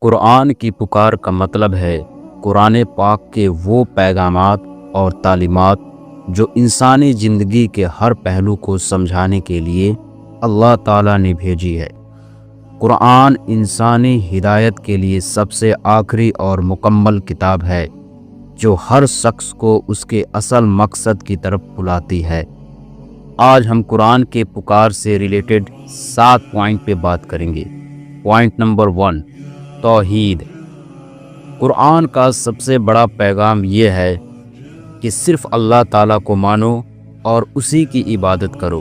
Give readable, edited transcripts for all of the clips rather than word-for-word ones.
قرآن کی پکار کا مطلب ہے قرآن پاک کے وہ پیغامات اور تعلیمات جو انسانی زندگی کے ہر پہلو کو سمجھانے کے لیے اللہ تعالیٰ نے بھیجی ہے۔ قرآن انسانی ہدایت کے لیے سب سے آخری اور مکمل کتاب ہے جو ہر شخص کو اس کے اصل مقصد کی طرف بلاتی ہے۔ آج ہم قرآن کے پکار سے ریلیٹڈ 7 پوائنٹ پہ بات کریں گے۔ پوائنٹ نمبر 1، توحید۔ قرآن کا سب سے بڑا پیغام یہ ہے کہ صرف اللہ تعالیٰ کو مانو اور اسی کی عبادت کرو۔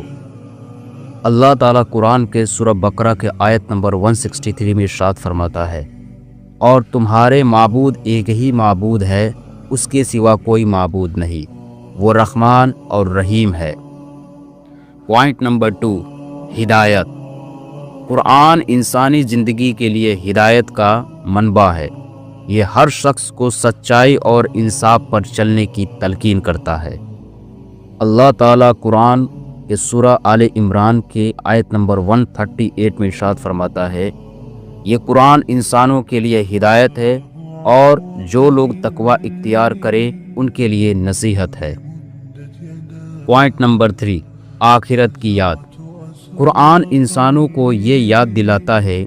اللہ تعالیٰ قرآن کے سورہ بقرہ کے آیت نمبر 163 میں ارشاد فرماتا ہے، اور تمہارے معبود ایک ہی معبود ہے، اس کے سوا کوئی معبود نہیں، وہ رحمان اور رحیم ہے۔ پوائنٹ نمبر 2، ہدایت۔ قرآن انسانی زندگی کے لیے ہدایت کا منبع ہے۔ یہ ہر شخص کو سچائی اور انصاف پر چلنے کی تلقین کرتا ہے۔ اللہ تعالیٰ قرآن کے سورہ آل عمران کے آیت نمبر 138 میں ارشاد فرماتا ہے، یہ قرآن انسانوں کے لیے ہدایت ہے اور جو لوگ تقوی اختیار کرے ان کے لیے نصیحت ہے۔ پوائنٹ نمبر 3، آخرت کی یاد۔ قرآن انسانوں کو یہ یاد دلاتا ہے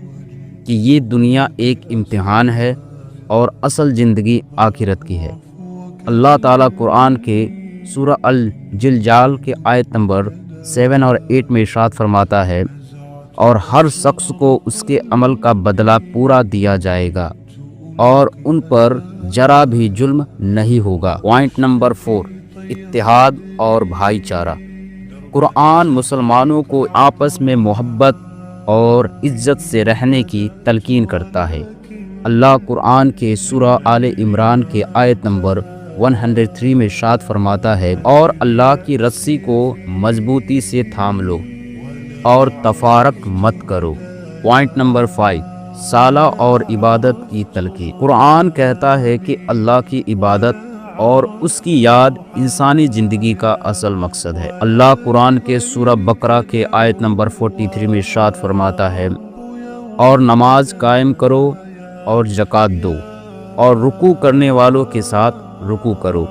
کہ یہ دنیا ایک امتحان ہے اور اصل زندگی آخرت کی ہے۔ اللہ تعالیٰ قرآن کے سورہ الزلزال کے آیت نمبر 7 اور 8 میں ارشاد فرماتا ہے، اور ہر شخص کو اس کے عمل کا بدلہ پورا دیا جائے گا اور ان پر ذرا بھی ظلم نہیں ہوگا۔ پوائنٹ نمبر 4، اتحاد اور بھائی چارہ۔ قرآن مسلمانوں کو آپس میں محبت اور عزت سے رہنے کی تلقین کرتا ہے۔ اللہ قرآن کے سورہ آل عمران کے آیت نمبر 103 میں ارشاد فرماتا ہے، اور اللہ کی رسی کو مضبوطی سے تھام لو اور تفارق مت کرو۔ پوائنٹ نمبر 5، صلاح اور عبادت کی تلقین۔ قرآن کہتا ہے کہ اللہ کی عبادت اور اس کی یاد انسانی زندگی کا اصل مقصد ہے۔ اللہ قرآن کے سورہ بقرہ کے آیت نمبر 43 میں ارشاد فرماتا ہے، اور نماز قائم کرو اور زکوٰۃ دو اور رکوع کرنے والوں کے ساتھ رکوع کرو۔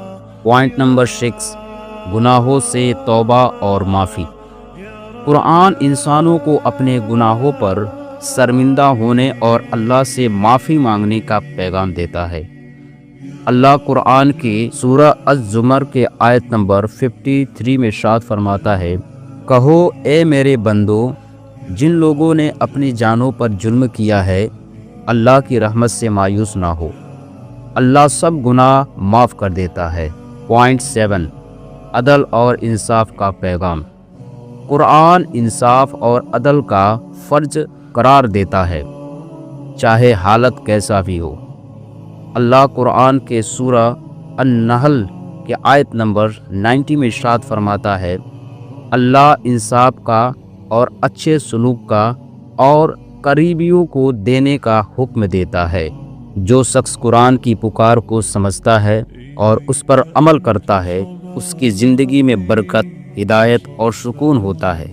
پوائنٹ نمبر 6، گناہوں سے توبہ اور معافی۔ قرآن انسانوں کو اپنے گناہوں پر شرمندہ ہونے اور اللہ سے معافی مانگنے کا پیغام دیتا ہے۔ اللہ قرآن کے سورہ الزمر کے آیت نمبر 53 میں ارشاد فرماتا ہے، کہو اے میرے بندو، جن لوگوں نے اپنی جانوں پر ظلم کیا ہے اللہ کی رحمت سے مایوس نہ ہو، اللہ سب گناہ معاف کر دیتا ہے۔ پوائنٹ 7، عدل اور انصاف کا پیغام۔ قرآن انصاف اور عدل کا فرض قرار دیتا ہے، چاہے حالت کیسا بھی ہو۔ اللہ قرآن کے سورہ النحل کے آیت نمبر 90 میں ارشاد فرماتا ہے، اللہ انصاف کا اور اچھے سلوک کا اور قریبیوں کو دینے کا حکم دیتا ہے۔ جو شخص قرآن کی پکار کو سمجھتا ہے اور اس پر عمل کرتا ہے، اس کی زندگی میں برکت، ہدایت اور سکون ہوتا ہے۔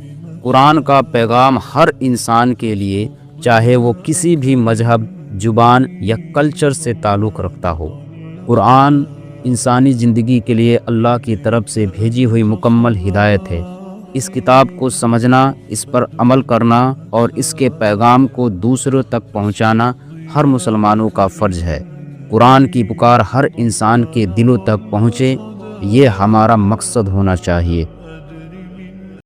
قرآن کا پیغام ہر انسان کے لیے، چاہے وہ کسی بھی مذہب، زبان یا کلچر سے تعلق رکھتا ہو۔ قرآن انسانی زندگی کے لیے اللہ کی طرف سے بھیجی ہوئی مکمل ہدایت ہے۔ اس کتاب کو سمجھنا، اس پر عمل کرنا اور اس کے پیغام کو دوسروں تک پہنچانا ہر مسلمانوں کا فرض ہے۔ قرآن کی پکار ہر انسان کے دلوں تک پہنچے، یہ ہمارا مقصد ہونا چاہیے۔